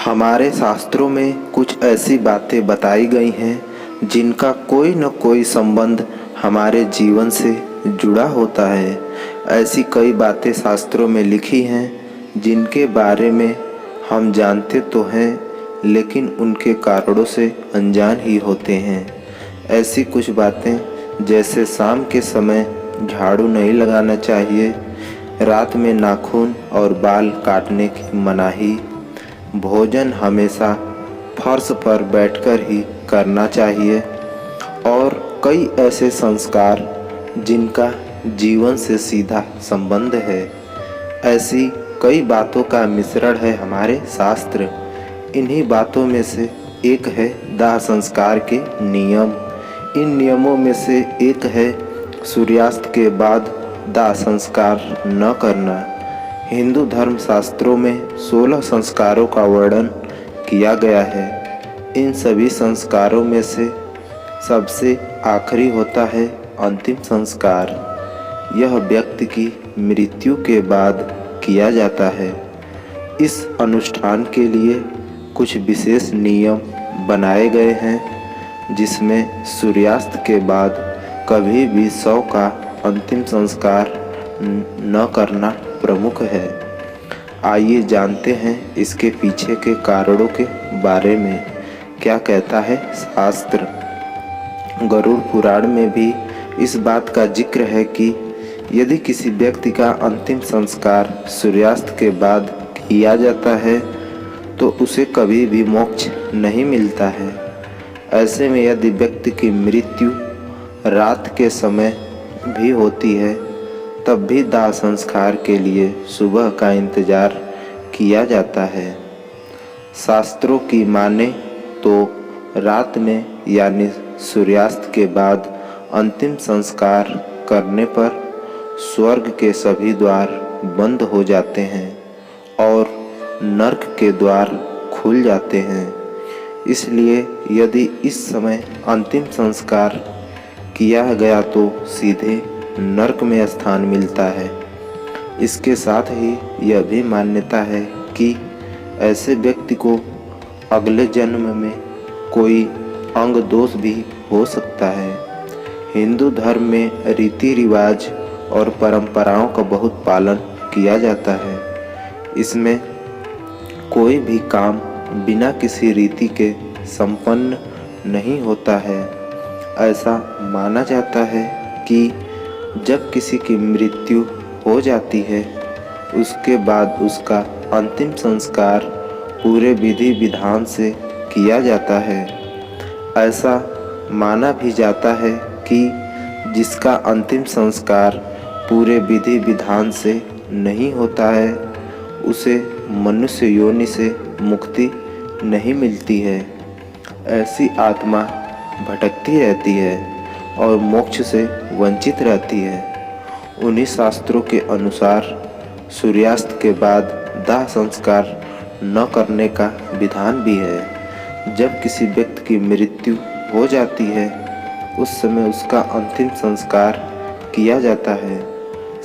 हमारे शास्त्रों में कुछ ऐसी बातें बताई गई हैं जिनका कोई न कोई संबंध हमारे जीवन से जुड़ा होता है। ऐसी कई बातें शास्त्रों में लिखी हैं जिनके बारे में हम जानते तो हैं, लेकिन उनके कारणों से अनजान ही होते हैं। ऐसी कुछ बातें जैसे शाम के समय झाड़ू नहीं लगाना चाहिए, रात में नाखून और बाल काटने की मनाही, भोजन हमेशा फर्श पर बैठकर ही करना चाहिए और कई ऐसे संस्कार जिनका जीवन से सीधा संबंध है। ऐसी कई बातों का मिश्रण है हमारे शास्त्र। इन्हीं बातों में से एक है दाह संस्कार के नियम। इन नियमों में से एक है सूर्यास्त के बाद दाह संस्कार न करना। हिंदू धर्म शास्त्रों में 16 संस्कारों का वर्णन किया गया है। इन सभी संस्कारों में से सबसे आखिरी होता है अंतिम संस्कार। यह व्यक्ति की मृत्यु के बाद किया जाता है। इस अनुष्ठान के लिए कुछ विशेष नियम बनाए गए हैं, जिसमें सूर्यास्त के बाद कभी भी शव का अंतिम संस्कार न करना प्रमुख है। आइए जानते हैं इसके पीछे के कारणों के बारे में। क्या कहता है शास्त्र? गरुड़ पुराण में भी इस बात का जिक्र है कि यदि किसी व्यक्ति का अंतिम संस्कार सूर्यास्त के बाद किया जाता है तो उसे कभी भी मोक्ष नहीं मिलता है। ऐसे में यदि व्यक्ति की मृत्यु रात के समय भी होती है तब भी दाह संस्कार के लिए सुबह का इंतजार किया जाता है। शास्त्रों की माने तो रात में यानी सूर्यास्त के बाद अंतिम संस्कार करने पर स्वर्ग के सभी द्वार बंद हो जाते हैं और नरक के द्वार खुल जाते हैं। इसलिए यदि इस समय अंतिम संस्कार किया गया तो सीधे नरक में स्थान मिलता है। इसके साथ ही यह भी मान्यता है कि ऐसे व्यक्ति को अगले जन्म में कोई अंग दोष भी हो सकता है। हिंदू धर्म में रीति रिवाज और परंपराओं का बहुत पालन किया जाता है। इसमें कोई भी काम बिना किसी रीति के संपन्न नहीं होता है। ऐसा माना जाता है कि जब किसी की मृत्यु हो जाती है उसके बाद उसका अंतिम संस्कार पूरे विधि विधान से किया जाता है। ऐसा माना भी जाता है कि जिसका अंतिम संस्कार पूरे विधि विधान से नहीं होता है उसे मनुष्य योनि से मुक्ति नहीं मिलती है। ऐसी आत्मा भटकती रहती है और मोक्ष से वंचित रहती है। उन्हीं शास्त्रों के अनुसार सूर्यास्त के बाद दाह संस्कार न करने का विधान भी है। जब किसी व्यक्ति की मृत्यु हो जाती है उस समय उसका अंतिम संस्कार किया जाता है।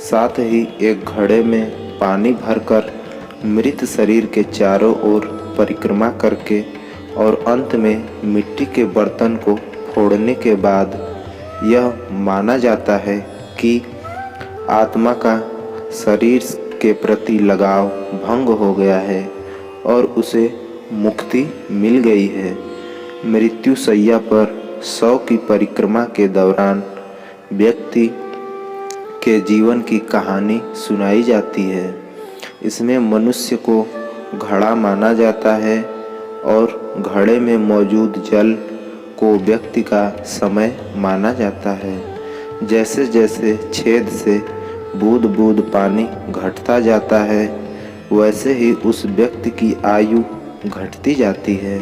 साथ ही एक घड़े में पानी भरकर मृत शरीर के चारों ओर परिक्रमा करके और अंत में मिट्टी के बर्तन को फोड़ने के बाद यह माना जाता है कि आत्मा का शरीर के प्रति लगाव भंग हो गया है और उसे मुक्ति मिल गई है। मृत्यु शैया पर शव की परिक्रमा के दौरान व्यक्ति के जीवन की कहानी सुनाई जाती है। इसमें मनुष्य को घड़ा माना जाता है और घड़े में मौजूद जल को व्यक्ति का समय माना जाता है। जैसे जैसे छेद से बूंद बूंद पानी घटता जाता है वैसे ही उस व्यक्ति की आयु घटती जाती है।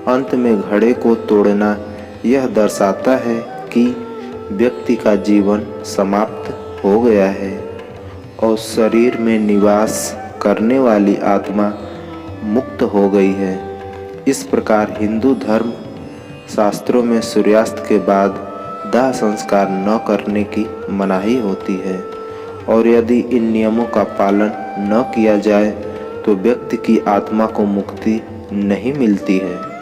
अंत में घड़े को तोड़ना यह दर्शाता है कि व्यक्ति का जीवन समाप्त हो गया है और शरीर में निवास करने वाली आत्मा मुक्त हो गई है। इस प्रकार हिंदू धर्म शास्त्रों में सूर्यास्त के बाद दाह संस्कार न करने की मनाही होती है और यदि इन नियमों का पालन न किया जाए तो व्यक्ति की आत्मा को मुक्ति नहीं मिलती है।